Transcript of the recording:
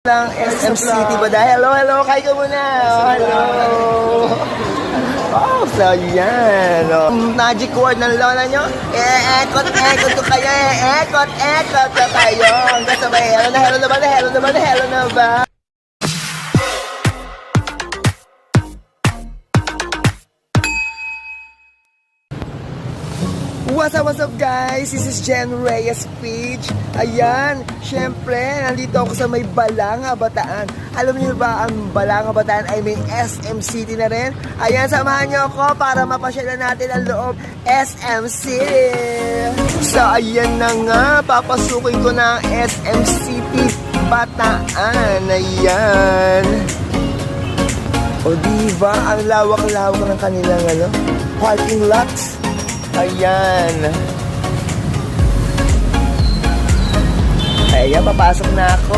ng SM City ba dahil? Hello, kay ka muna. Hello. Oh, so yan. Oh. Magic word ng lola nyo. Ekot ko kayo. Ekot ko kayo. Hanggang sabay, hello na ba? What's up guys? This is Jen Reyes Page. Ayan, syempre, nandito ako sa may Balanga, Bataan. Alam niyo ba, ang Balanga, Bataan ay may SM City na rin? Ayan, samahan niyo ako para mapasyalan natin ang loob SM City. So, ayan na nga, papasukin ko na ang SM City Bataan. Ayan. O diba, ang lawak-lawak ng kanilang parking lots. Ayan. Ayan, papasok na ako.